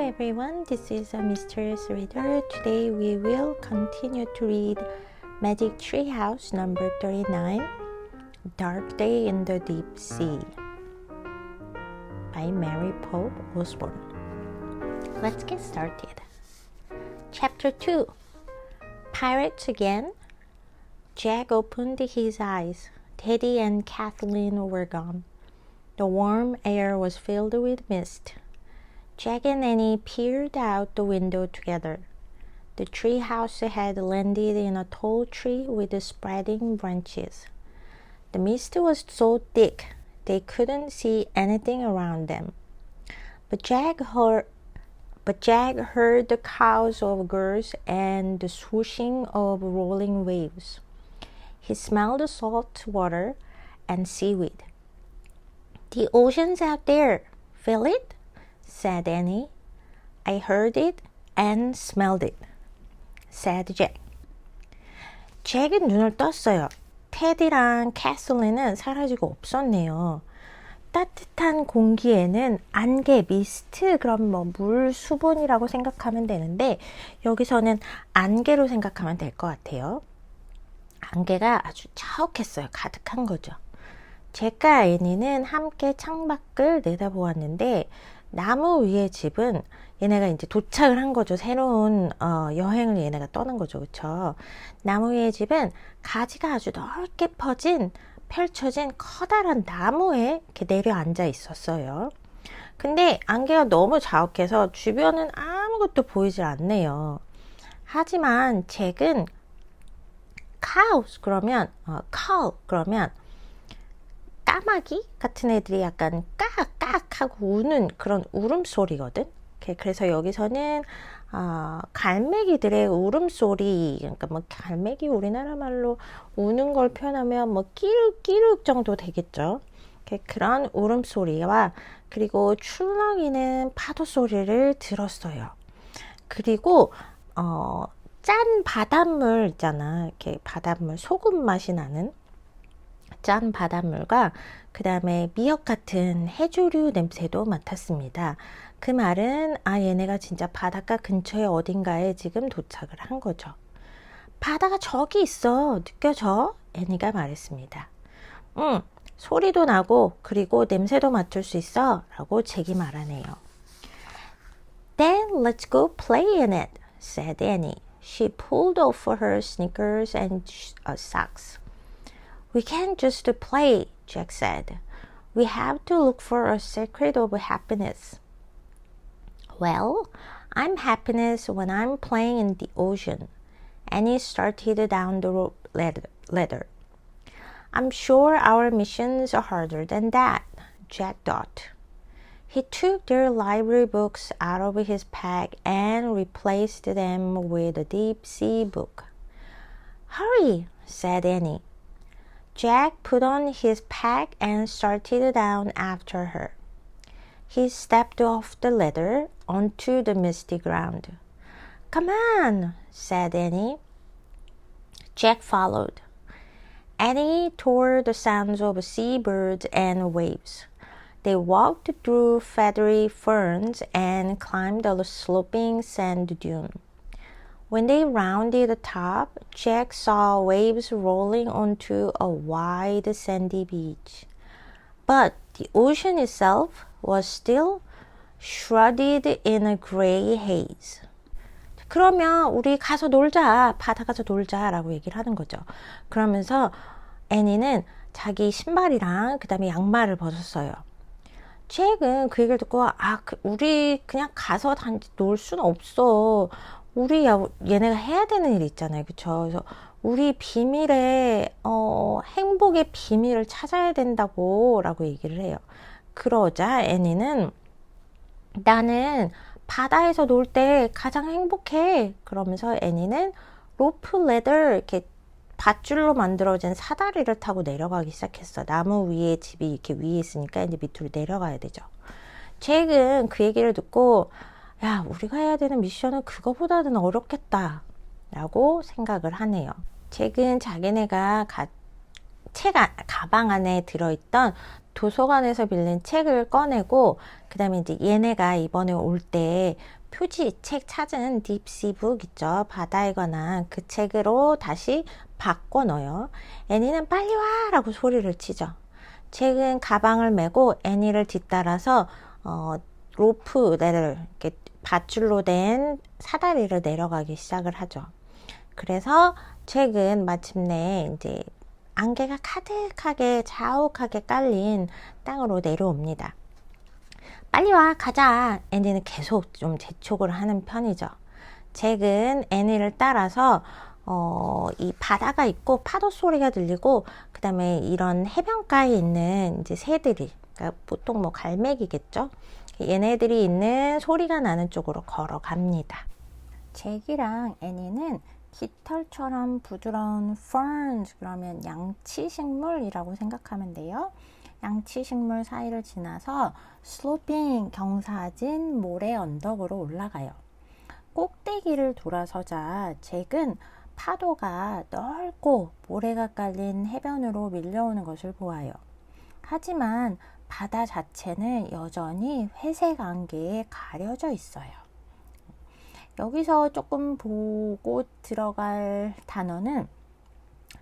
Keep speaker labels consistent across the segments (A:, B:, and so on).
A: everyone, this is a Mysterious Reader. Today we will continue to read Magic Tree House number 39, Dark Day in the Deep Sea by Mary Pope Osborne. Let's get started. Chapter 2, Pirates Again. Jack opened his eyes. Teddy and Kathleen were gone. The warm air was filled with mist. Jack and Annie peered out the window together. The tree house had landed in a tall tree with spreading branches. The mist was so thick they couldn't see anything around them. But Jack heard the calls of girls and the swooshing of rolling waves. He smelled salt water and seaweed. "The ocean's out there. Feel it?" said Annie. "I heard it and smelled it," said Jack. 잭은 눈을 떴어요. 테디랑 캐슬린은 사라지고 없었네요. 따뜻한 공기에는 안개, 미스트, 그럼 물 수분이라고 생각하면 되는데 여기서는 안개로 생각하면 될 것 같아요. 안개가 아주 자욱했어요. 가득한 거죠. 잭과 애니는 함께 창밖을 내다보았는데 나무 위의 집은 얘네가 이제 도착을 한 거죠. 새로운 여행을 얘네가 떠난 거죠. 그쵸? 나무 위의 집은 가지가 아주 넓게 펼쳐진 커다란 나무에 이렇게 내려앉아 있었어요. 근데 안개가 너무 자욱해서 주변은 아무것도 보이질 않네요. 하지만 잭은 cows 그러면 cow 그러면 까마귀 같은 애들이 약간 깍깍 하고 우는 그런 울음소리거든. 그래서 여기서는 갈매기들의 울음소리, 그러니까 갈매기 우리나라 말로 우는 걸 표현하면 끼룩끼룩 정도 되겠죠. 그런 울음소리와 그리고 출렁이는 파도 소리를 들었어요. 그리고 짠 바닷물 있잖아. 이렇게 바닷물 소금 맛이 나는 짠 바닷물과 그 다음에 미역 같은 해조류 냄새도 맡았습니다. 그 말은 얘네가 진짜 바닷가 근처에 어딘가에 지금 도착을 한 거죠. 바다가 저기 있어. 느껴져? 애니가 말했습니다. 소리도 나고 그리고 냄새도 맡을 수 있어. 라고 잭이 말하네요. Then let's go play in it, said Annie. She pulled off her sneakers and socks. We can't just play, Jack said. We have to look for a secret of happiness. Well, I'm happiness when I'm playing in the ocean. Annie started down the ladder. I'm sure our missions are harder than that, Jack thought. He took their library books out of his pack and replaced them with a deep sea book. Hurry, said Annie. Jack put on his pack and started down after her. He stepped off the ladder onto the misty ground. Come on, said Annie. Jack followed. Annie tore the sounds of seabirds and waves. They walked through feathery ferns and climbed a sloping sand dune. When they rounded the top, Jack saw waves rolling onto a wide sandy beach. But the ocean itself was still shrouded in a gray haze. 그러면 우리 가서 놀자, 바다 가서 놀자 라고 얘기를 하는 거죠. 그러면서 애니는 자기 신발이랑 그 다음에 양말을 벗었어요. 잭은 그 얘기를 듣고 우리 그냥 가서 단지 놀 수는 없어. 우리 얘네가 해야 되는 일이 있잖아요. 그쵸? 그래서 우리 비밀의 행복의 비밀을 찾아야 된다고 라고 얘기를 해요. 그러자 애니는 나는 바다에서 놀 때 가장 행복해. 그러면서 애니는 로프 레더 이렇게 밧줄로 만들어진 사다리를 타고 내려가기 시작했어. 나무 위에 집이 이렇게 위에 있으니까 이제 밑으로 내려가야 되죠. 잭은 그 얘기를 듣고 야, 우리가 해야 되는 미션은 그거보다는 어렵겠다 라고 생각을 하네요. 잭은 자기네가 가방 안에 들어있던 도서관에서 빌린 책을 꺼내고, 그 다음에 이제 얘네가 이번에 올 때 표지 책 찾은 딥시북 있죠, 바다에 관한 그 책으로 다시 바꿔 넣어요. 애니는 빨리 와 라고 소리를 치죠. 잭은 가방을 메고 애니를 뒤따라서 로프를 이렇게 밧줄로 된 사다리를 내려가기 시작을 하죠. 그래서 잭은 마침내 이제 안개가 가득하게 자욱하게 깔린 땅으로 내려옵니다. 빨리 와, 가자. 애니는 계속 좀 재촉을 하는 편이죠. 잭은 애니를 따라서 이 바다가 있고 파도 소리가 들리고, 그 다음에 이런 해변가에 있는 이제 새들이, 그러니까 보통 뭐 갈매기겠죠? 얘네들이 있는 소리가 나는 쪽으로 걸어갑니다. 잭이랑 애니는 깃털처럼 부드러운 ferns, 그러면 양치식물이라고 생각하면 돼요. 양치식물 사이를 지나서 sloping, 경사진 모래 언덕으로 올라가요. 꼭대기를 돌아서자 잭은 파도가 넓고 모래가 깔린 해변으로 밀려오는 것을 보아요. 하지만 바다 자체는 여전히 회색 안개에 가려져 있어요. 여기서 조금 보고 들어갈 단어는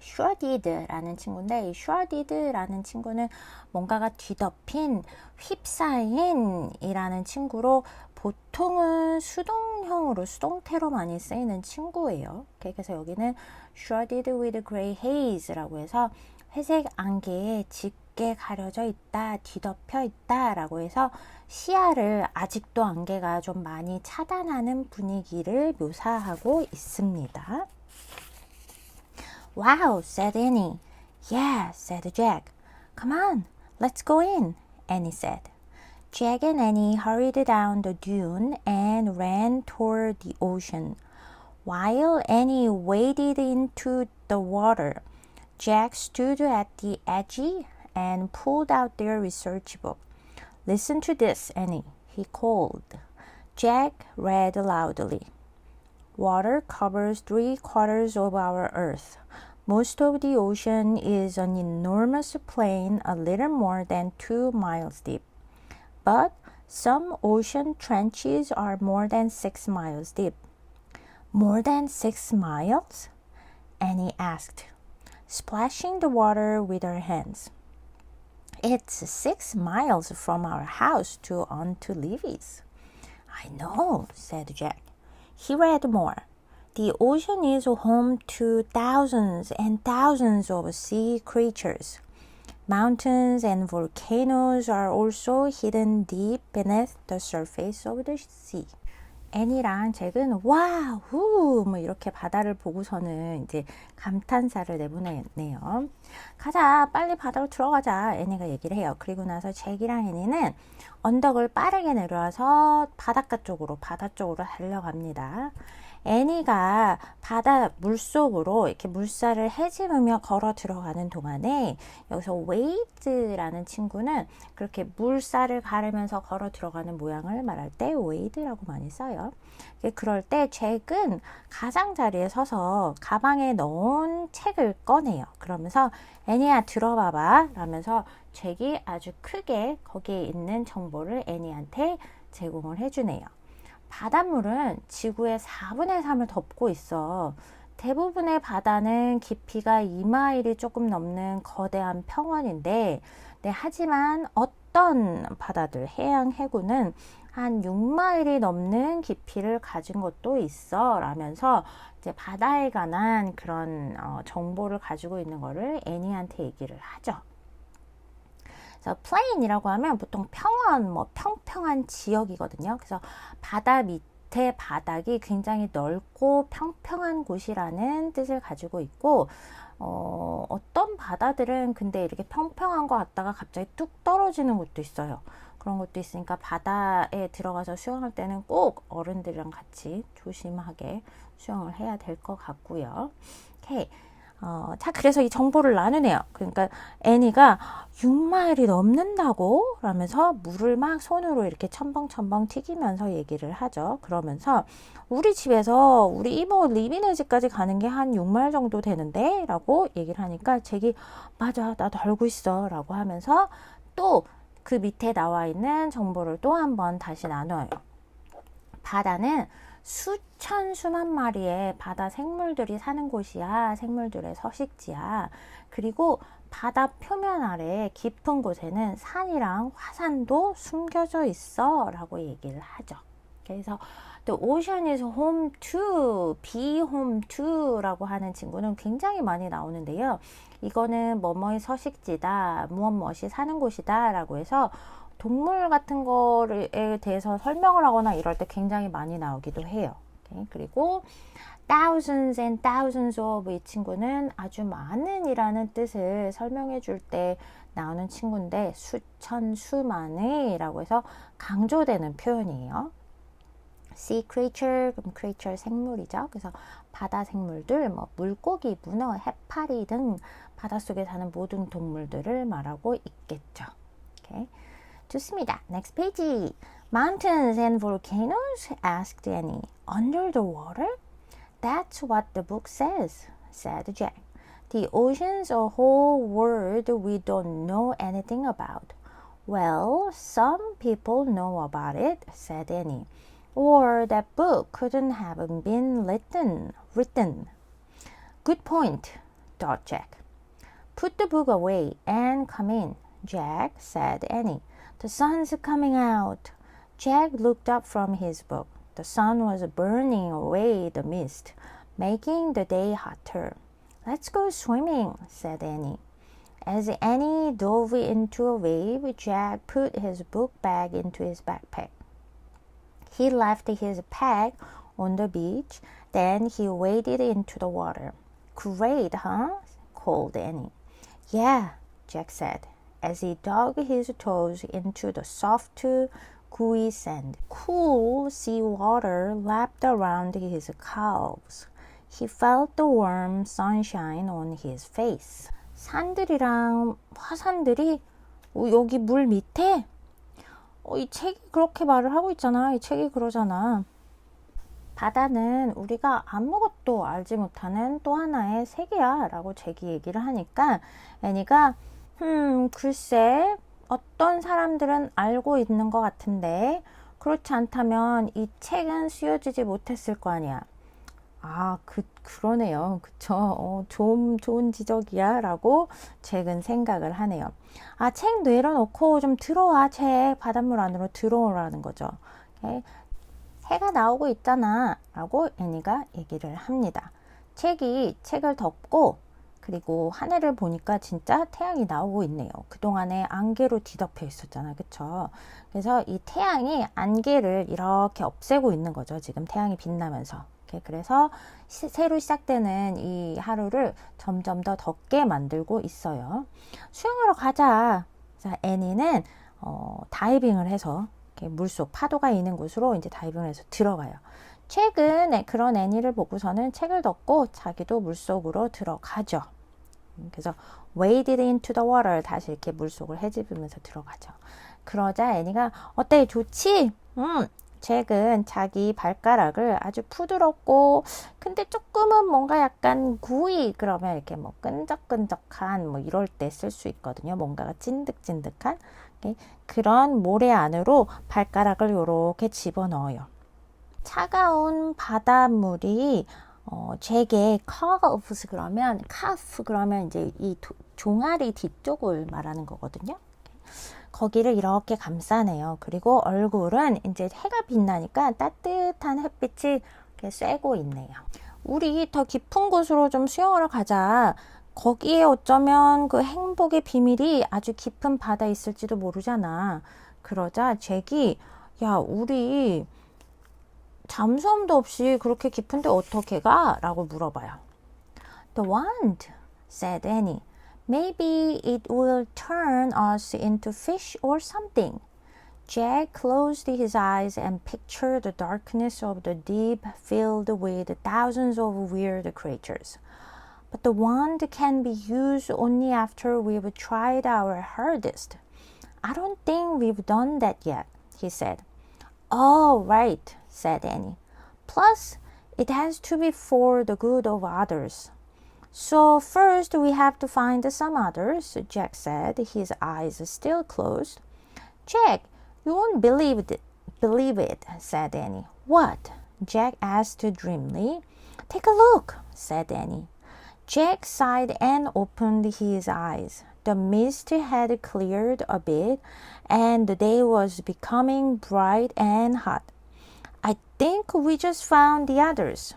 A: shrouded라는 친구인데, 이 shrouded라는 친구는 뭔가가 뒤덮인, 휩싸인 이라는 친구로, 보통은 수동형으로, 수동태로 많이 쓰이는 친구예요. 그래서 여기는 shrouded with gray haze라고 해서 회색 안개에 짙게 가려져 있다, 뒤덮여 있다 라고 해서 시야를 아직도 안개가 좀 많이 차단하는 분위기를 묘사하고 있습니다. Wow, said Annie. Yeah, said Jack. Come on, let's go in, Annie said. Jack and Annie hurried down the dune and ran toward the ocean. While Annie waded into the water, Jack stood at the edge and pulled out their research book. Listen to this, Annie, he called. Jack read loudly. Water covers 3/4 of our earth. Most of the ocean is an enormous plain a little more than 2 miles deep. But some ocean trenches are more than 6 miles deep. More than 6 miles? Annie asked, splashing the water with her hands. It's 6 miles from our house to Aunt Livy's. I know, said Jack. He read more. The ocean is home to thousands and thousands of sea creatures. Mountains and volcanoes are also hidden deep beneath the surface of the sea. 애니랑 잭은 와우 뭐 이렇게 바다를 보고서는 이제 감탄사를 내보내네요. 가자, 빨리 바다로 들어가자, 애니가 얘기를 해요. 그리고 나서 잭이랑 애니는 언덕을 빠르게 내려와서 바다 쪽으로 달려갑니다. 애니가 바다 물속으로 이렇게 물살을 헤집으며 걸어 들어가는 동안에, 여기서 wade라는 친구는 그렇게 물살을 가르면서 걸어 들어가는 모양을 말할 때 wade라고 많이 써요. 그럴 때 잭은 가장자리에 서서 가방에 넣은 책을 꺼내요. 그러면서 애니야 들어봐봐 라면서 잭이 아주 크게 거기에 있는 정보를 애니한테 제공을 해주네요. 바닷물은 지구의 4분의 3을 덮고 있어. 대부분의 바다는 깊이가 2마일이 조금 넘는 거대한 평원인데, 하지만 어떤 바다들, 해양 해구는 한 6마일이 넘는 깊이를 가진 것도 있어 라면서 이제 바다에 관한 그런 정보를 가지고 있는 거를 애니한테 얘기를 하죠. 그래서 plain이라고 하면 보통 평원, 평평한 지역이거든요. 그래서 바다 밑에 바닥이 굉장히 넓고 평평한 곳이라는 뜻을 가지고 있고, 어떤 바다들은 근데 이렇게 평평한 거 같다가 갑자기 뚝 떨어지는 곳도 있어요. 그런 것도 있으니까 바다에 들어가서 수영할 때는 꼭 어른들이랑 같이 조심하게 수영을 해야 될 것 같고요. 오케이. 자, 그래서 이 정보를 나누네요. 그러니까 애니가 6마일이 넘는다고? 라면서 물을 막 손으로 이렇게 첨벙첨벙 튀기면서 얘기를 하죠. 그러면서 우리 집에서 우리 이모 리비네 집까지 가는 게 한 6마일 정도 되는데? 라고 얘기를 하니까 잭이 맞아, 나도 알고 있어. 라고 하면서 또 그 밑에 나와 있는 정보를 또 한번 다시 나눠요. 바다는 수천 수만 마리의 바다 생물들이 사는 곳이야. 생물들의 서식지야. 그리고 바다 표면 아래 깊은 곳에는 산이랑 화산도 숨겨져 있어 라고 얘기를 하죠. 그래서 The ocean is home to, be home to 라고 하는 친구는 굉장히 많이 나오는데요. 이거는 뭐뭐의 서식지다, 무엇무엇이 사는 곳이다 라고 해서 동물 같은 거에 대해서 설명을 하거나 이럴 때 굉장히 많이 나오기도 해요. 그리고 thousands and thousands of 이 친구는 아주 많은 이라는 뜻을 설명해 줄 때 나오는 친구인데 수천, 수만의 라고 해서 강조되는 표현이에요. sea creature, 그럼 creature 생물이죠. 그래서 바다 생물들, 뭐 물고기, 문어, 해파리 등 바닷속에 사는 모든 동물들을 말하고 있겠죠. 오케이. 좋습니다. Next page. Mountains and volcanoes? asked Annie. Under the water? That's what the book says, said Jack. The ocean's a whole world we don't know anything about. Well, some people know about it, said Annie. Or that book couldn't have been written. Good point, thought Jack. Put the book away and come in, Jack, said Annie. The sun's coming out. Jack looked up from his book. The sun was burning away the mist, making the day hotter. Let's go swimming, said Annie. As Annie dove into a wave, Jack put his book bag into his backpack. He left his pack on the beach, then he waded into the water. Great, huh? called Annie. Yeah, Jack said, as he dug his toes into the soft, gooey sand. Cool sea water lapped around his calves. He felt the warm sunshine on his face. 산들이랑 화산들이 여기 물 밑에 이 책이 그렇게 말을 하고 있잖아. 이 책이 그러잖아. 바다는 우리가 아무것도 알지 못하는 또 하나의 세계야 라고 잭이 얘기를 하니까 애니가 글쎄 어떤 사람들은 알고 있는 것 같은데 그렇지 않다면 이 책은 쓰여지지 못했을 거 아니야. 그러네요. 그쵸. 좋은 지적이야 라고 잭은 생각을 하네요. 책 내려놓고 좀 들어와. 책 바닷물 안으로 들어오라는 거죠. 오케이? 해가 나오고 있잖아 라고 애니가 얘기를 합니다. 책을 덮고 그리고 하늘을 보니까 진짜 태양이 나오고 있네요. 그동안에 안개로 뒤덮여 있었잖아. 그쵸? 그래서 이 태양이 안개를 이렇게 없애고 있는 거죠. 지금 태양이 빛나면서. 그래서 새로 시작되는 이 하루를 점점 더 덥게 만들고 있어요. 수영하러 가자. 자, 애니는 다이빙을 해서 물속 파도가 있는 곳으로 이제 다이빙을 해서 들어가요. 책은 그런 애니를 보고서는 책을 덮고 자기도 물속으로 들어가죠. 그래서 waded into the water 다시 이렇게 물속을 헤집으면서 들어가죠. 그러자 애니가 어때? 좋지? 잭은 자기 발가락을 아주 부드럽고 근데 조금은 뭔가 약간 구이 그러면 이렇게 뭐 끈적끈적한 뭐 이럴 때 쓸 수 있거든요. 뭔가가 찐득찐득한 그런 모래 안으로 발가락을 이렇게 집어넣어요. 차가운 바닷물이 잭의 calves 그러면 이제 이 종아리 뒤쪽을 말하는 거거든요. 거기를 이렇게 감싸네요. 그리고 얼굴은 이제 해가 빛나니까 따뜻한 햇빛이 이렇게 쐬고 있네요. 우리 더 깊은 곳으로 좀 수영하러 가자. 거기에 어쩌면 그 행복의 비밀이 아주 깊은 바다에 있을지도 모르잖아. 그러자 잭이 야, 우리 잠수함도 없이 그렇게 깊은데 어떻게 가? 라고 물어봐요. The wand, said Annie. Maybe it will turn us into fish or something. Jack closed his eyes and pictured the darkness of the deep filled with thousands of weird creatures. but the wand can be used only after we've tried our hardest. I don't think we've done that yet, he said. Oh, right, said Annie. Plus, it has to be for the good of others. So first we have to find some others, Jack said, his eyes still closed. Jack, you won't believe it, said Annie. What? Jack asked dreamily. Take a look, said Annie. Jack sighed and opened his eyes. The mist had cleared a bit, and the day was becoming bright and hot. I think we just found the others,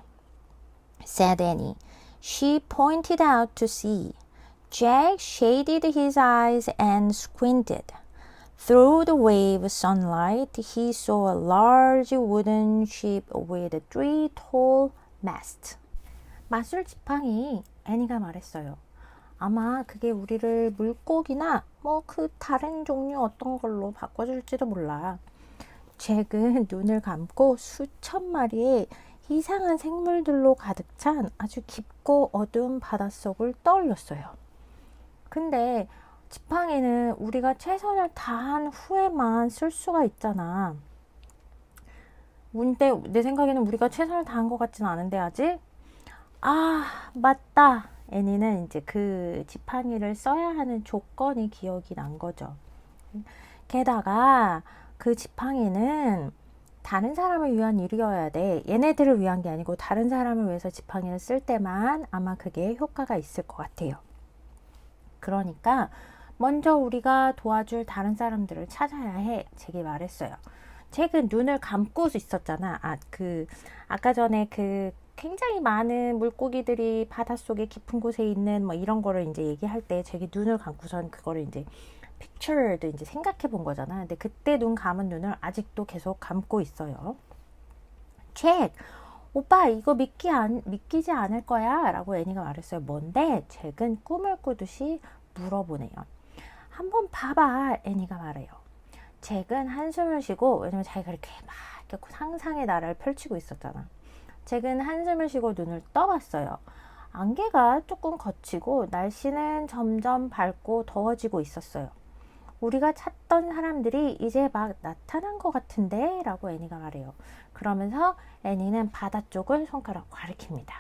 A: said Annie. She pointed out to sea. Jack shaded his eyes and squinted. Through the wave sunlight, he saw a large wooden ship with 3 tall masts. 마술 지팡이, 애니가 말했어요. 아마 그게 우리를 물고기나 그 다른 종류 어떤 걸로 바꿔줄지도 몰라. 잭은 눈을 감고 수천 마리의 이상한 생물들로 가득 찬 아주 깊고 어두운 바닷속을 떠올렸어요. 근데 지팡이는 우리가 최선을 다한 후에만 쓸 수가 있잖아. 근데 내 생각에는 우리가 최선을 다한 것 같진 않은데 아직? 아, 맞다. 애니는 이제 그 지팡이를 써야 하는 조건이 기억이 난 거죠. 게다가 그 지팡이는 다른 사람을 위한 일이어야 돼. 얘네들을 위한 게 아니고 다른 사람을 위해서 지팡이를 쓸 때만 아마 그게 효과가 있을 것 같아요. 그러니까 먼저 우리가 도와줄 다른 사람들을 찾아야 해. 잭이 말했어요. 잭은 눈을 감고 있었잖아. 아까 전에 굉장히 많은 물고기들이 바닷속에 깊은 곳에 있는 이런 거를 이제 얘기할 때 잭이 눈을 감고선 그거를 이제 픽처를 이제 생각해 본 거잖아. 근데 그때 눈 감은 눈을 아직도 계속 감고 있어요. 잭, 오빠 이거 믿기지 않을 거야 라고 애니가 말했어요. 뭔데? 잭은 꿈을 꾸듯이 물어보네요. 한번 봐봐, 애니가 말해요. 잭은 한숨을 쉬고, 왜냐면 자기가 이렇게 상상의 나라를 펼치고 있었잖아. 잭은 한숨을 쉬고 눈을 떠봤어요. 안개가 조금 걷히고 날씨는 점점 밝고 더워지고 있었어요. 우리가 찾던 사람들이 이제 막 나타난 것 같은데? 라고 애니가 말해요. 그러면서 애니는 바다 쪽을 손가락 가리킵니다.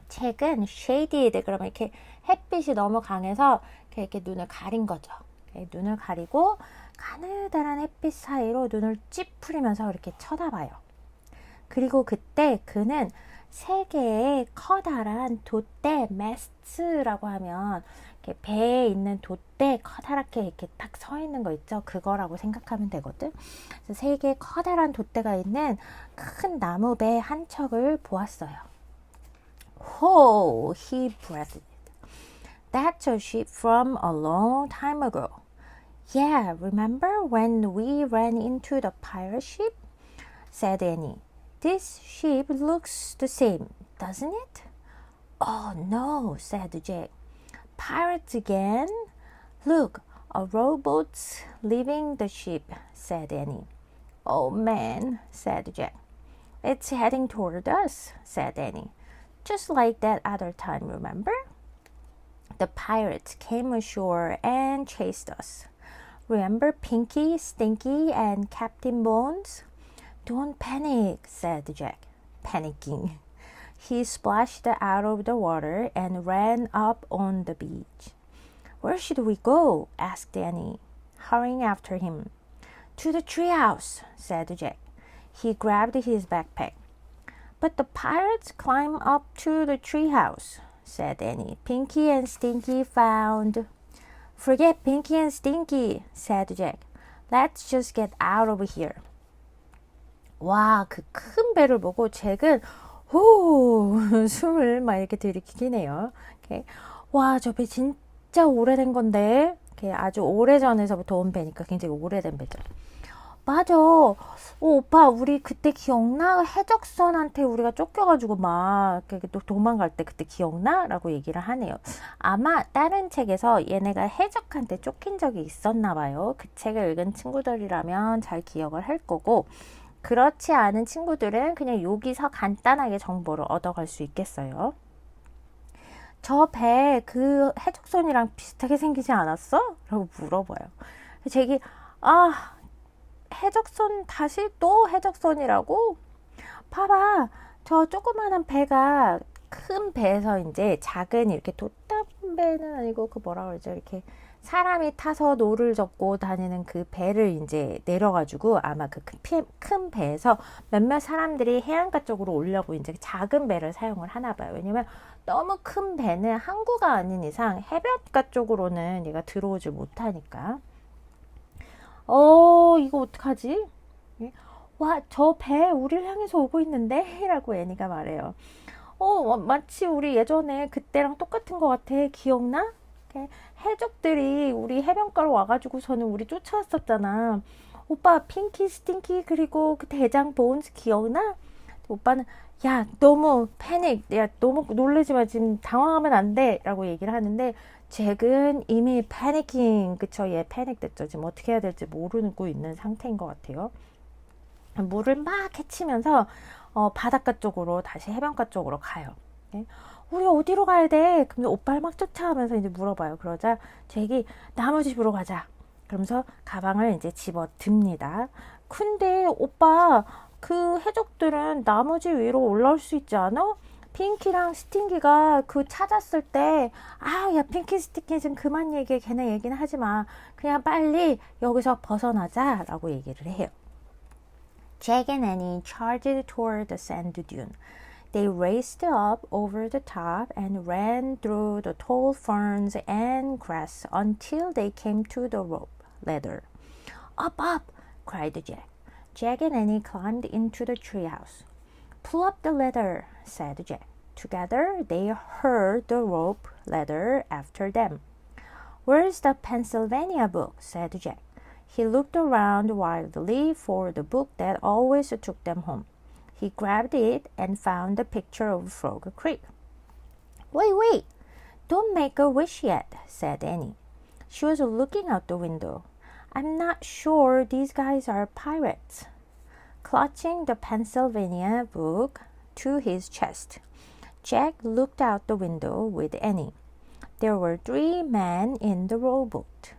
A: 잭은 shaded, 그러면 이렇게 햇빛이 너무 강해서 이렇게 눈을 가린 거죠. 눈을 가리고 가느다란 햇빛 사이로 눈을 찌푸리면서 이렇게 쳐다봐요. 그리고 그때 그는 3개의 커다란 돛대, masts,라고 하면 이렇게 배에 있는 돛대 커다랗게 이렇게 딱 서 있는 거 있죠? 그거라고 생각하면 되거든. 그래서 3개의 커다란 돛대가 있는 큰 나무배 한 척을 보았어요. Oh, he breathed. That's a ship from a long time ago. Yeah, remember when we ran into the pirate ship? Said Annie. This ship looks the same, doesn't it? Oh no, said Jack. Pirates again? Look, a rowboat's leaving the ship, said Annie. Oh man, said Jack. It's heading toward us, said Annie. Just like that other time, remember? The pirates came ashore and chased us. Remember Pinky, Stinky, and Captain Bones? Don't panic, said Jack, panicking. He splashed out of the water and ran up on the beach. Where should we go? Asked Annie, hurrying after him. To the treehouse, said Jack. He grabbed his backpack. But the pirates climbed up to the treehouse, said Annie. Pinky and Stinky found... Forget Pinky and Stinky, said Jack. Let's just get out of here. 와, 그 큰 배를 보고 잭은 숨을 막 이렇게 들이키긴 해요. 와, 저 배 진짜 오래된 건데. 아주 오래전에서부터 온 배니까 굉장히 오래된 배죠. 맞아. 오빠, 우리 그때 기억나? 해적선한테 우리가 쫓겨가지고 막 또 도망갈 때 그때 기억나? 라고 얘기를 하네요. 아마 다른 책에서 얘네가 해적한테 쫓긴 적이 있었나 봐요. 그 책을 읽은 친구들이라면 잘 기억을 할 거고, 그렇지 않은 친구들은 그냥 여기서 간단하게 정보를 얻어갈 수 있겠어요. 저 배 그 해적선이랑 비슷하게 생기지 않았어? 라고 물어봐요. 제기 해적선 다시 또 해적선이라고? 봐봐, 저 조그마한 배가 큰 배에서 이제 작은 이렇게 돛담 배는 아니고 그 뭐라 그러죠? 이렇게 사람이 타서 노를 젓고 다니는 그 배를 이제 내려가지고 아마 그 큰 배에서 몇몇 사람들이 해안가 쪽으로 오려고 이제 작은 배를 사용을 하나 봐요. 왜냐면 너무 큰 배는 항구가 아닌 이상 해변가 쪽으로는 얘가 들어오질 못하니까. 이거 어떡하지? 와, 저 배 우리를 향해서 오고 있는데? 라고 애니가 말해요. 마치 우리 예전에 그때랑 똑같은 것 같아. 기억나? 해적들이 우리 해변가로 와가지고서는 우리 쫓아왔었잖아. 오빠, 핑키, 스팅키, 그리고 그 대장 보온스 기억나? 오빠는, 야, 너무 패닉. 야, 너무 놀라지 마. 지금 당황하면 안 돼. 라고 얘기를 하는데, 잭은 이미 패니킹, 그쵸? 얘 패닉 됐죠. 지금 어떻게 해야 될지 모르고 있는 상태인 것 같아요. 물을 막 헤치면서 바닷가 쪽으로 다시 해변가 쪽으로 가요. 네? 우리 어디로 가야 돼? 그럼 오빠를 막 쫓아가면서 이제 물어봐요. 그러자 잭이 나무집으로 가자. 그러면서 가방을 이제 집어 듭니다. 근데 오빠 그 해적들은 나무집 위로 올라올 수 있지 않아? 핑키랑 스팅기가 그 찾았을 때 야 핑키 스팅키 좀 그만 얘기해. 걔네 얘기는 하지 마. 그냥 빨리 여기서 벗어나자 라고 얘기를 해요. Jack and Annie charged toward the sand dune. They raced up over the top and ran through the tall ferns and grass until they came to the rope ladder. Up, up! cried Jack. Jack and Annie climbed into the treehouse. Pull up the ladder, said Jack. Together they hurled the rope ladder after them. Where's the Pennsylvania book? said Jack. He looked around wildly for the book that always took them home. He grabbed it and found the picture of Frog Creek. Wait! Don't make a wish yet, said Annie. She was looking out the window. I'm not sure these guys are pirates. Clutching the Pennsylvania book to his chest, Jack looked out the window with Annie. There were 3 men in the rowboat.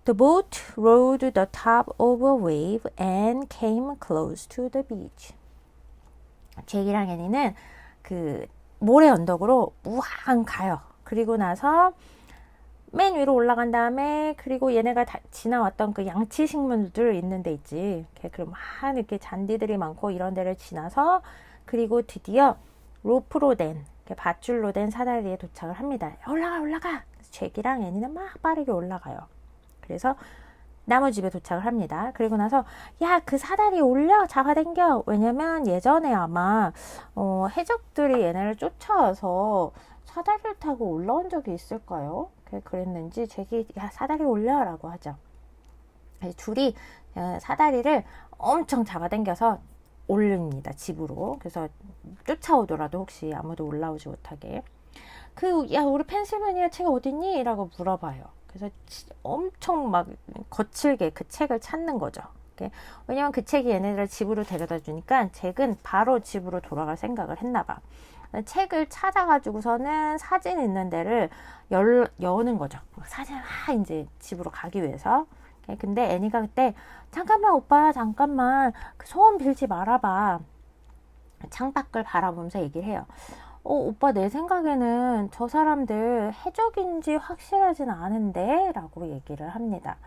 A: The boat rode the top of a wave and came close to the beach. 잭이랑 애니는 그 모래 언덕으로 우왕 가요. 그리고 나서 맨 위로 올라간 다음에 그리고 얘네가 지나왔던 그 양치 식물들 있는 데 있지. 그럼 한 이렇게 잔디들이 많고 이런 데를 지나서 그리고 드디어 로프로 된 밧줄로 된 사다리에 도착을 합니다. 올라가. 잭이랑 애니는 막 빠르게 올라가요. 그래서 나무집에 도착을 합니다. 그리고 나서 야, 그 사다리 올려 잡아당겨. 왜냐면 예전에 아마 해적들이 얘네를 쫓아와서 사다리를 타고 올라온 적이 있을까요? 그랬는지 잭이 야, 사다리 올려 라고 하죠. 둘이 사다리를 엄청 잡아당겨서 올립니다. 집으로. 그래서 쫓아오더라도 혹시 아무도 올라오지 못하게. 야, 우리 펜실베니아 책 어딨니? 라고 물어봐요. 그래서 엄청 막 거칠게 그 책을 찾는 거죠. 왜냐면 그 책이 얘네들을 집으로 데려다 주니까 잭은 바로 집으로 돌아갈 생각을 했나 봐. 책을 찾아가지고서는 사진 있는 데를 여는 거죠. 사진을 이제 집으로 가기 위해서. 근데 애니가 그때 잠깐만 오빠 잠깐만 그 소원 빌지 말아봐. 창밖을 바라보면서 얘기를 해요. 오빠 내 생각에는 저 사람들 해적인지 확실하진 않은데 라고 얘기를 합니다.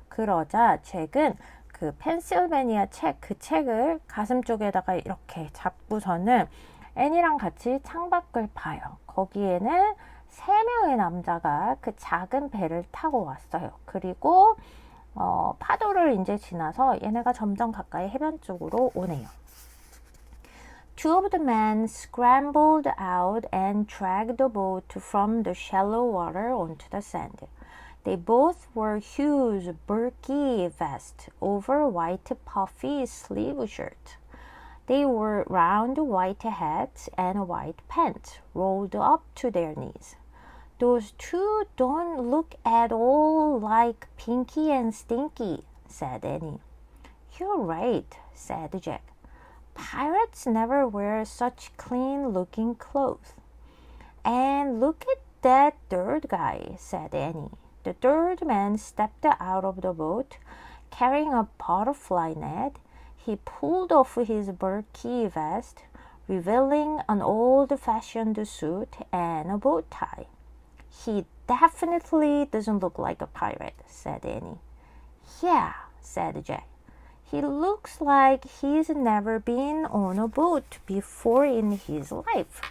A: 그러자 잭은 그 펜실베니아 그 책을 가슴 쪽에다가 이렇게 잡고서는 애니랑 같이 창밖을 봐요. 거기에는 3명의 남자가 그 작은 배를 타고 왔어요. 그리고 파도를 이제 지나서 얘네가 점점 가까이 해변 쪽으로 오네요. 2 of the men scrambled out and dragged the boat from the shallow water onto the sand. They both wore huge, bulky vests over white puffy sleeve shirt. They wore round white hats and white pants rolled up to their knees. Those 2 don't look at all like Pinky and Stinky, said Annie. You're right, said Jack. Pirates never wear such clean-looking clothes. And look at that third guy, said Annie. The third man stepped out of the boat, carrying a butterfly net. He pulled off his bulky vest, revealing an old-fashioned suit and a bow tie. He definitely doesn't look like a pirate, said Annie. Yeah, said Jack. He looks like he's never been on a boat before in his life.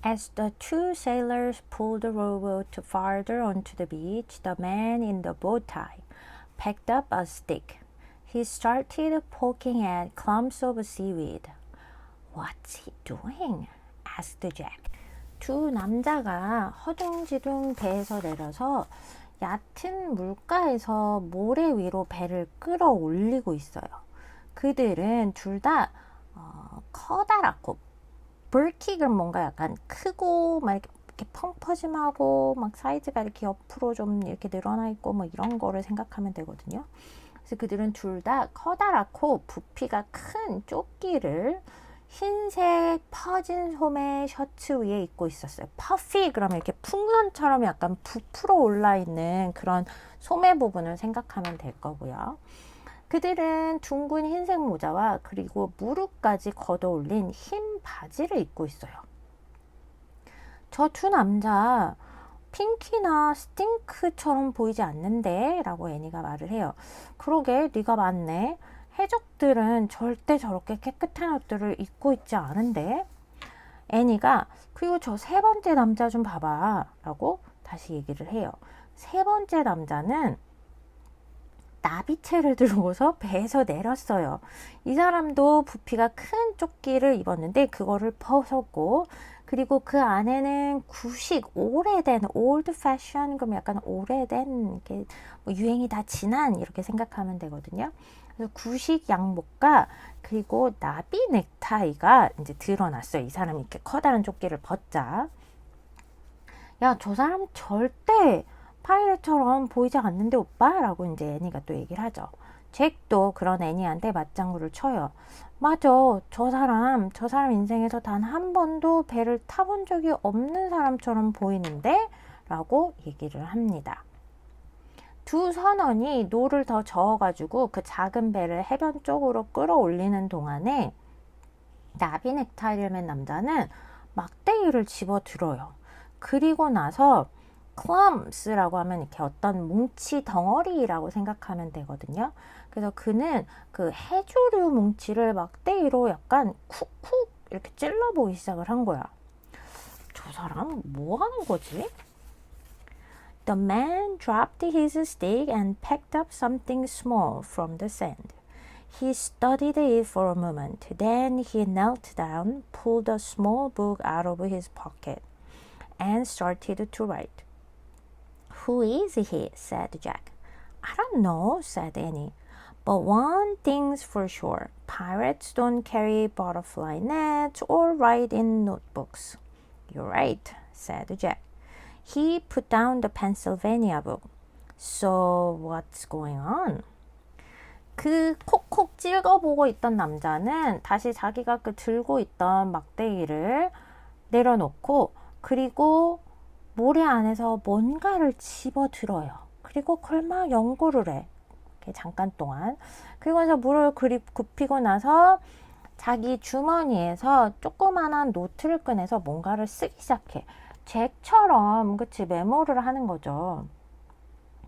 A: As the two sailors pulled the rowboat farther onto the beach, the man in the bow tie picked up a stick. He started poking at clumps of seaweed. What's he doing? asked Jack. 두 남자가 허둥지둥 배에서 내려서 얕은 물가에서 모래 위로 배를 끌어올리고 있어요. 그들은 둘 다 커다랗고 bulky가 뭔가 약간 크고 막 이렇게 펑퍼짐하고 막 사이즈가 이렇게 옆으로 좀 이렇게 늘어나 있고 뭐 이런 거를 생각하면 되거든요. 그래서 그들은 둘 다 커다랗고 부피가 큰 조끼를 흰색 퍼진 소매 셔츠 위에 입고 있었어요. 퍼피 그러면 이렇게 풍선처럼 약간 부풀어 올라 있는 그런 소매 부분을 생각하면 될 거고요. 그들은 둥근 흰색 모자와 그리고 무릎까지 걷어 올린 흰 바지를 입고 있어요. 저 두 남자 핑키나 스팅크처럼 보이지 않는데? 라고 애니가 말을 해요. 그러게 네가 맞네. 해적들은 절대 저렇게 깨끗한 옷들을 입고 있지 않은데? 애니가 그리고 저 세 번째 남자 좀 봐봐 라고 다시 얘기를 해요. 세 번째 남자는 나비채를 들고서 배에서 내렸어요. 이 사람도 부피가 큰 조끼를 입었는데 그거를 벗었고 그리고 그 안에는 구식, 오래된, old fashion, 그럼 약간 오래된, 이렇게 뭐 유행이 다 지난 이렇게 생각하면 되거든요. 그래서 구식 양복과 그리고 나비 넥타이가 이제 드러났어요. 이 사람이 이렇게 커다란 조끼를 벗자. 야, 저 사람 절대 파이let처럼 보이지 않는데 오빠? 라고 이제 애니가 또 얘기를 하죠. 잭도 그런 애니한테 맞장구를 쳐요. 맞아. 저 사람 인생에서 단 한 번도 배를 타본 적이 없는 사람처럼 보이는데? 라고 얘기를 합니다. 두 선원이 노를 더 저어가지고 그 작은 배를 해변 쪽으로 끌어올리는 동안에 나비 넥타이를 맨 남자는 막대기를 집어들어요. 그리고 나서 clumps라고 하면 이렇게 어떤 뭉치 덩어리라고 생각하면 되거든요. 그래서 그는 그 해조류 뭉치를 막대기로 약간 쿡쿡 이렇게 찔러보기 시작을 한 거야. 저 사람 뭐 하는 거지? The man dropped his stick and picked up something small from the sand. He studied it for a moment. Then he knelt down, pulled a small book out of his pocket, and started to write. Who is he? said Jack. I don't know, said Annie. But one thing's for sure. Pirates don't carry butterfly nets or write in notebooks. You're right, said Jack. He put down the Pennsylvania book. So what's going on? 그 콕콕 찍어보고 있던 남자는 다시 자기가 그 들고 있던 막대기를 내려놓고 그리고 모래 안에서 뭔가를 집어들어요. 그리고 그걸 막 연구를 해. 이렇게 잠깐 동안. 그리고 나서 물을 굽히고 나서 자기 주머니에서 조그만한 노트를 꺼내서 뭔가를 쓰기 시작해. 잭처럼 그치 메모를 하는 거죠.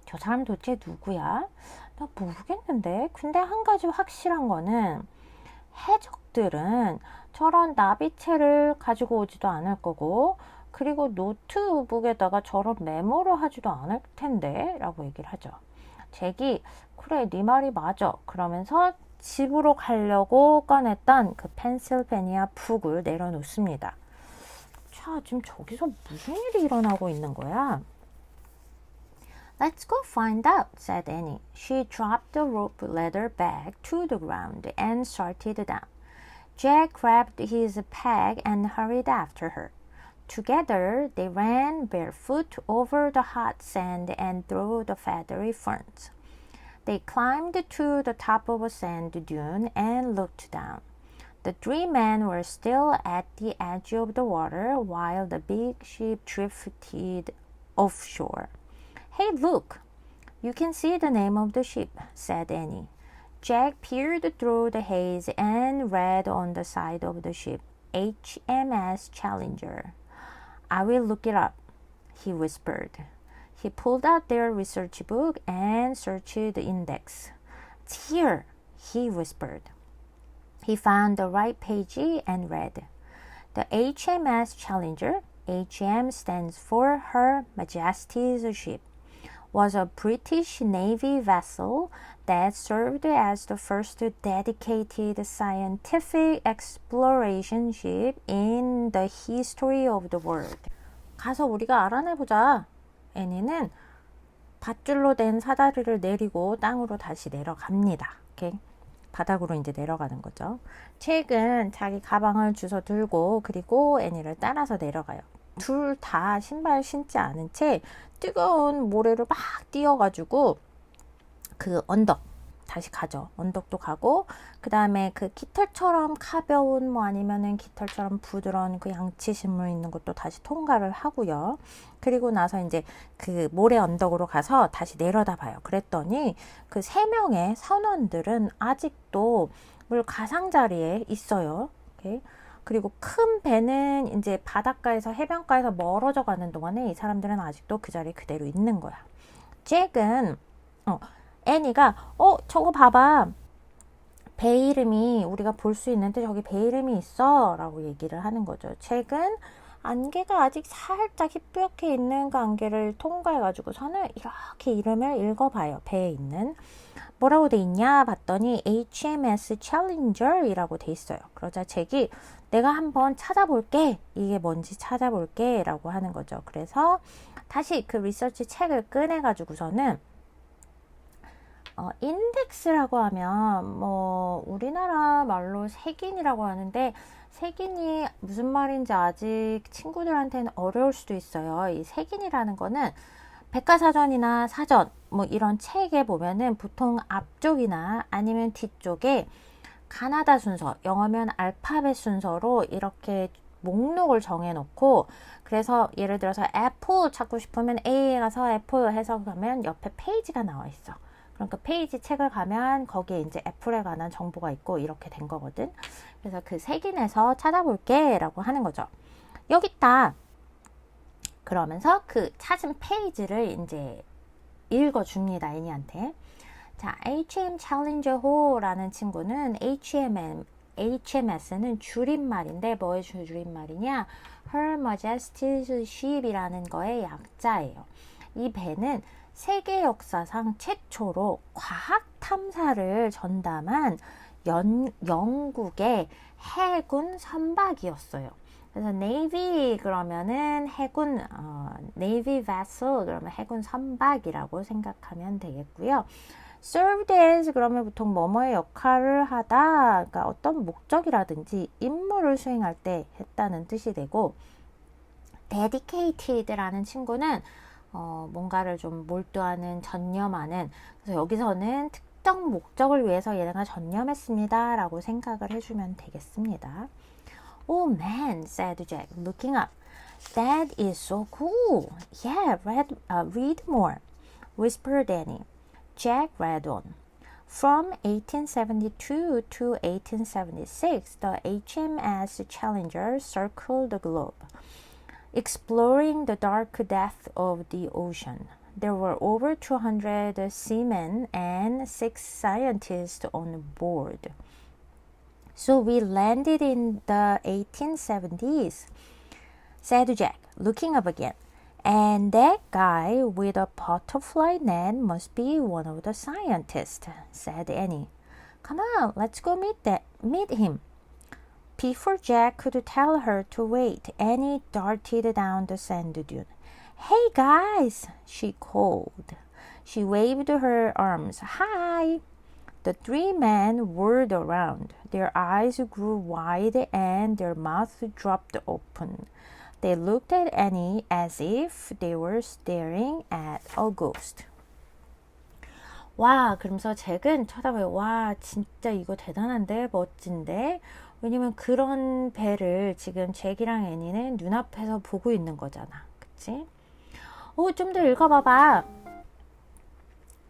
A: 저 사람 도대체 누구야? 나 모르겠는데. 근데 한 가지 확실한 거는 해적들은 저런 나비채를 가지고 오지도 않을 거고 그리고 노트북에다가 저런 메모를 하지도 않을 텐데 라고 얘기를 하죠. 잭이 그래 네 말이 맞아 그러면서 집으로 가려고 꺼냈던 그 펜실베니아 북을 내려놓습니다. 자, 지금 저기서 무슨 일이 일어나고 있는 거야? Let's go find out, said Annie. She dropped the rope leather bag to the ground and started down. Jack grabbed his pack and hurried after her. Together, they ran barefoot over the hot sand and through the feathery ferns. They climbed to the top of a sand dune and looked down. The three men were still at the edge of the water while the big ship drifted offshore. Hey, look! You can see the name of the ship, said Annie. Jack peered through the haze and read on the side of the ship, HMS Challenger. I will look it up, he whispered. He pulled out their research book and searched the index. It's here, he whispered. He found the right page and read. The HMS Challenger, HM stands for Her Majesty's ship, was a British Navy vessel that served as the first dedicated scientific exploration ship in the history of the world. 가서 우리가 알아내보자. 애니는 밧줄로 된 사다리를 내리고 땅으로 다시 내려갑니다. 오케이? 바닥으로 이제 내려가는 거죠. 잭은 자기 가방을 주워 들고 그리고 애니를 따라서 내려가요. 둘 다 신발 신지 않은 채 뜨거운 모래를 막 뛰어가지고 그 언덕 다시 가죠. 언덕도 가고 그 다음에 그 깃털처럼 가벼운 뭐 아니면은 깃털처럼 부드러운 그 양치신물 있는 것도 다시 통과를 하고요. 그리고 나서 이제 그 모래 언덕으로 가서 다시 내려다 봐요. 그랬더니 그 세 명의 선원들은 아직도 물 가상자리에 있어요. 오케이? 그리고 큰 배는 이제 바닷가에서 해변가에서 멀어져 가는 동안에 이 사람들은 아직도 그 자리에 그대로 있는 거야. 잭은 애니가 저거 봐봐. 배 이름이 우리가 볼 수 있는데 저기 배 이름이 있어 라고 얘기를 하는 거죠. 잭은 안개가 아직 살짝 희뿌옇게 있는 그 안개를 통과해 가지고서는 이렇게 이름을 읽어봐요. 배에 있는 뭐라고 돼 있냐 봤더니 HMS Challenger 이라고 돼 있어요. 그러자 잭이 내가 한번 찾아볼게. 이게 뭔지 찾아볼게 라고 하는 거죠. 그래서 다시 그 리서치 책을 꺼내 가지고서는 인덱스라고 하면 뭐 우리나라 말로 색인이라고 하는데 색인이 무슨 말인지 아직 친구들한테는 어려울 수도 있어요. 이 색인이라는 거는 백과사전이나 사전 뭐 이런 책에 보면은 보통 앞쪽이나 아니면 뒤쪽에 가나다 순서, 영어면 알파벳 순서로 이렇게 목록을 정해 놓고 그래서 예를 들어서 애플 찾고 싶으면 A에 가서 애플 해서 가면 옆에 페이지가 나와 있어. 그러니까 페이지 책을 가면 거기에 이제 애플에 관한 정보가 있고 이렇게 된 거거든. 그래서 그 색인에서 찾아볼게 라고 하는 거죠. 여기 있다. 그러면서 그 찾은 페이지를 이제 읽어줍니다. 애니한테. 자, HM Challenger호라는 친구는 HMS는 줄임말인데 뭐의 줄임말이냐? Her Majesty's Ship이라는 거의 약자예요. 이 배는 세계 역사상 최초로 과학 탐사를 전담한 영국의 해군 선박이었어요. 그래서 Navy 그러면은 해군 Navy vessel 그러면 해군 선박이라고 생각하면 되겠고요. Served as 그러면 보통 뭐뭐의 역할을 하다, 그러니까 어떤 목적이라든지 임무를 수행할 때 했다는 뜻이 되고, dedicated라는 친구는 뭔가를 좀 몰두하는, 전념하는. 그래서 여기서는 특정 목적을 위해서 얘네가 전념했습니다 라고 생각을 해주면 되겠습니다. Oh man, said Jack, looking up. That is so cool. Yeah, read more, whispered Annie. Jack read on. From 1872 to 1876, the HMS Challenger circled the globe, exploring the dark depths of the ocean. There were over 200 seamen and 6 scientists on board. So we landed in the 1870s, said Jack, looking up again. And that guy with a butterfly net must be one of the scientists, said Annie. Come on, let's go meet him. Before Jack could tell her to wait, Annie darted down the sand dune. Hey guys, she called. She waved her arms. Hi! The 3 men whirled around. Their eyes grew wide and their mouths dropped open. They looked at Annie as if they were staring at a ghost. 와, 그러면서 잭은 쳐다봐요. 와, 진짜 이거 대단한데? 멋진데? 왜냐면 그런 배를 지금 잭이랑 애니는 눈앞에서 보고 있는 거잖아. 그치? 좀 더 읽어봐봐.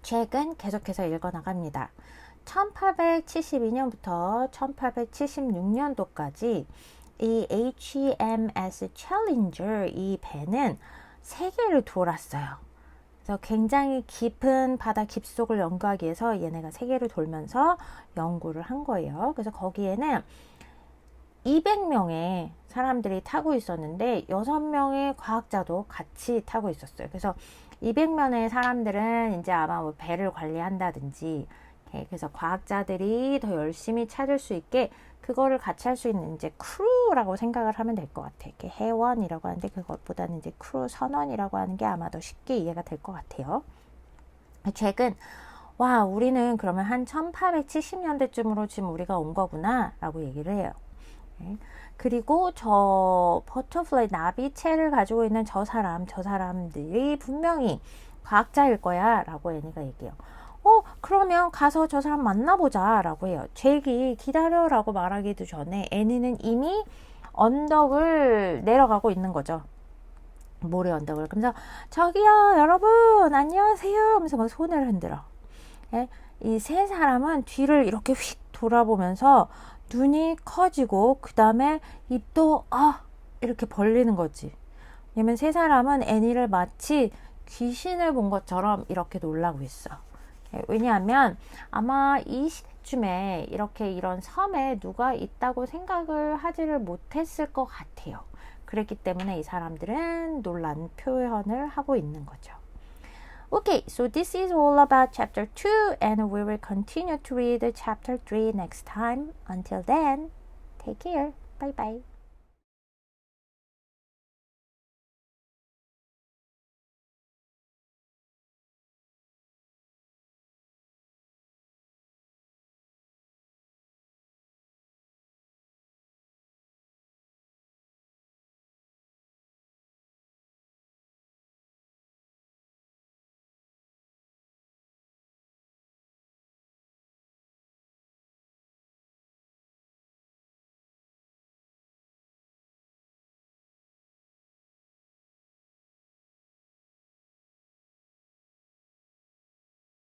A: 잭은 계속해서 읽어나갑니다. 1872년부터 1876년도까지 이 HMS Challenger 이 배는 세계를 돌았어요. 그래서 굉장히 깊은 바다 깊속을 연구하기 위해서 얘네가 세계를 돌면서 연구를 한 거예요. 그래서 거기에는 200명의 사람들이 타고 있었는데 6명의 과학자도 같이 타고 있었어요. 그래서 200명의 사람들은 이제 아마 뭐 배를 관리한다든지, 그래서 과학자들이 더 열심히 찾을 수 있게 그거를 같이 할 수 있는 이제 크루라고 생각을 하면 될 것 같아. 이렇게 회원이라고 하는데 그것보다는 이제 크루 선원이라고 하는 게 아마 더 쉽게 이해가 될 것 같아요. 잭은 와, 우리는 그러면 한 1870년대쯤으로 지금 우리가 온 거구나 라고 얘기를 해요. 그리고 저 버터플라이 나비채를 가지고 있는 저 사람들이 분명히 과학자일 거야 라고 애니가 얘기해요. 그러면 가서 저 사람 만나보자 라고 해요. 잭이 기다려 라고 말하기도 전에 애니는 이미 언덕을 내려가고 있는 거죠. 모래 언덕을. 그래서 저기요 여러분 안녕하세요 하면서 막 손을 흔들어. 이 세 사람은 뒤를 이렇게 휙 돌아보면서 눈이 커지고 그 다음에 입도 이렇게 벌리는 거지. 왜냐면 세 사람은 애니를 마치 귀신을 본 것처럼 이렇게 놀라고 있어. 왜냐하면 아마 이 시대쯤에 이렇게 이런 섬에 누가 있다고 생각을 하지를 못했을 것 같아요. 그랬기 때문에 이 사람들은 놀란 표현을 하고 있는 거죠. Okay, so this is all about chapter 2 and we will continue to read chapter 3 next time. Until then, take care. Bye bye.